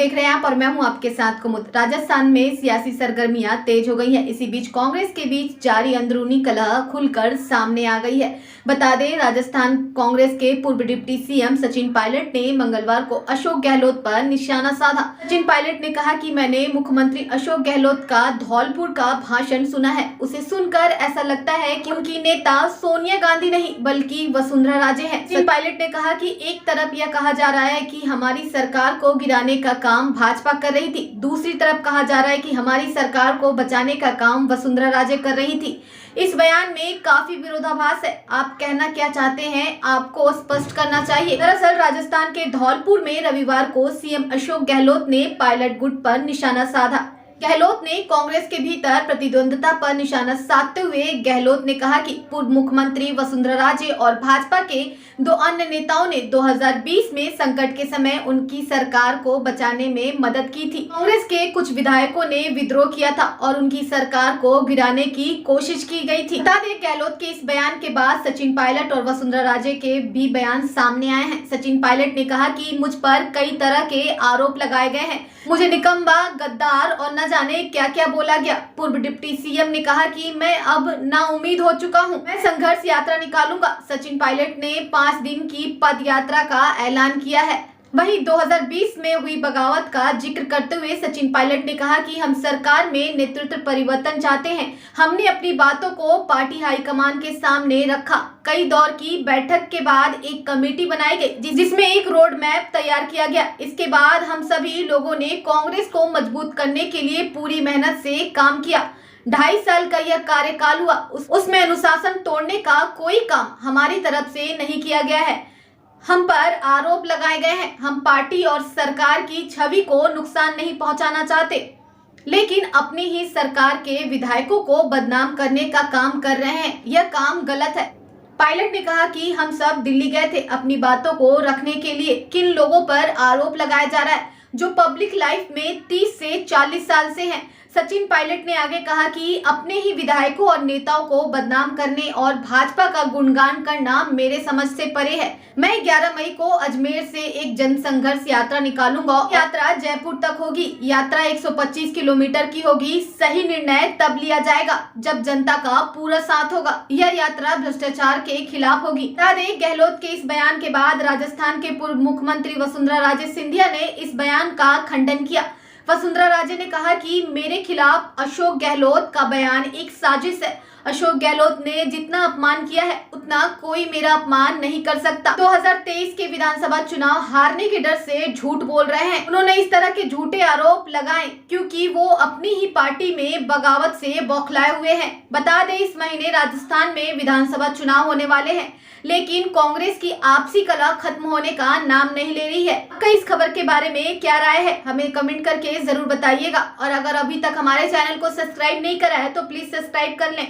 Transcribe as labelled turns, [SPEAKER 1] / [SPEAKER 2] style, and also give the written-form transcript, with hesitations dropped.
[SPEAKER 1] देख रहे हैं आप और मैं हूं आपके साथ कुमुद। राजस्थान में सियासी सरगर्मियां तेज हो गई हैं। इसी बीच कांग्रेस के बीच जारी अंदरूनी कलह खुलकर सामने आ गई है। बता दें, राजस्थान कांग्रेस के पूर्व डिप्टी सीएम सचिन पायलट ने मंगलवार को अशोक गहलोत पर निशाना साधा। सचिन पायलट ने कहा कि मैंने मुख्यमंत्री अशोक गहलोत का धौलपुर का भाषण सुना है। उसे सुनकर ऐसा लगता है कि उनकी नेता सोनिया गांधी नहीं बल्कि वसुंधरा राजे है। सचिन पायलट ने कहा कि एक तरफ यह कहा जा रहा है कि हमारी सरकार को गिराने का काम भाजपा कर रही थी, दूसरी तरफ कहा जा रहा है कि हमारी सरकार को बचाने का काम वसुंधरा राजे कर रही थी। इस बयान में काफी विरोधाभास है। आप कहना क्या चाहते हैं, आपको स्पष्ट करना चाहिए। दरअसल राजस्थान के धौलपुर में रविवार को सीएम अशोक गहलोत ने पायलट गुट पर निशाना साधा। गहलोत ने कांग्रेस के भीतर प्रतिद्वंदता पर निशाना साधते हुए गहलोत ने कहा कि पूर्व मुख्यमंत्री वसुंधरा राजे और भाजपा के दो अन्य नेताओं ने 2020 में संकट के समय उनकी सरकार को बचाने में मदद की थी। कांग्रेस के कुछ विधायकों ने विद्रोह किया था और उनकी सरकार को गिराने की कोशिश की गई थी। बता दें, गहलोत के इस बयान के बाद सचिन पायलट और वसुंधरा राजे के भी बयान सामने आए हैं। सचिन पायलट ने कहा कि मुझ पर कई तरह के आरोप लगाए गए हैं, मुझे निकम्मा, गद्दार और न जाने क्या क्या बोला गया। पूर्व डिप्टी सीएम ने कहा कि मैं अब नाउम्मीद हो चुका हूं, मैं संघर्ष यात्रा निकालूंगा। सचिन पायलट ने 5 दिन की पद यात्रा का ऐलान किया है। वहीं 2020 में हुई बगावत का जिक्र करते हुए सचिन पायलट ने कहा कि हम सरकार में नेतृत्व परिवर्तन चाहते हैं। हमने अपनी बातों को पार्टी हाईकमान के सामने रखा। कई दौर की बैठक के बाद एक कमेटी बनाई गई जिसमें एक रोड मैप तैयार किया गया। इसके बाद हम सभी लोगों ने कांग्रेस को मजबूत करने के लिए पूरी मेहनत से काम किया। 2.5 साल का यह कार्यकाल हुआ, उसमें अनुशासन तोड़ने का कोई काम हमारी तरफ से नहीं किया गया है। हम पर आरोप लगाए गए हैं। हम पार्टी और सरकार की छवि को नुकसान नहीं पहुंचाना चाहते, लेकिन अपनी ही सरकार के विधायकों को बदनाम करने का काम कर रहे हैं। यह काम गलत है। पायलट ने कहा कि हम सब दिल्ली गए थे अपनी बातों को रखने के लिए। किन लोगों पर आरोप लगाया जा रहा है जो पब्लिक लाइफ में 30 से 40 साल से हैं। सचिन पायलट ने आगे कहा कि अपने ही विधायकों और नेताओं को बदनाम करने और भाजपा का गुणगान करना मेरे समझ से परे है। मैं 11 मई को अजमेर से एक जनसंघर्ष यात्रा निकालूंगा। यात्रा जयपुर तक होगी। यात्रा 125 किलोमीटर की होगी। सही निर्णय तब लिया जाएगा जब जनता का पूरा साथ होगा। यह यात्रा भ्रष्टाचार के खिलाफ होगी। बता दें, गहलोत के इस बयान के बाद राजस्थान के पूर्व मुख्यमंत्री वसुंधरा राजे सिंधिया ने इस बयान का खंडन किया। वसुंधरा राजे ने कहा कि मेरे खिलाफ अशोक गहलोत का बयान एक साजिश है। अशोक गहलोत ने जितना अपमान किया है उतना कोई मेरा अपमान नहीं कर सकता। 2023 के विधानसभा चुनाव हारने के डर से झूठ बोल रहे हैं। उन्होंने इस तरह के झूठे आरोप लगाए क्योंकि वो अपनी ही पार्टी में बगावत से बौखलाए हुए हैं। बता दें, इस महीने राजस्थान में विधानसभा चुनाव होने वाले हैं, लेकिन कांग्रेस की आपसी कलह खत्म होने का नाम नहीं ले रही है। आपका इस खबर के बारे में क्या राय है, हमें कमेंट करके जरूर बताइएगा। और अगर अभी तक हमारे चैनल को सब्सक्राइब नहीं करा है तो प्लीज सब्सक्राइब कर लें।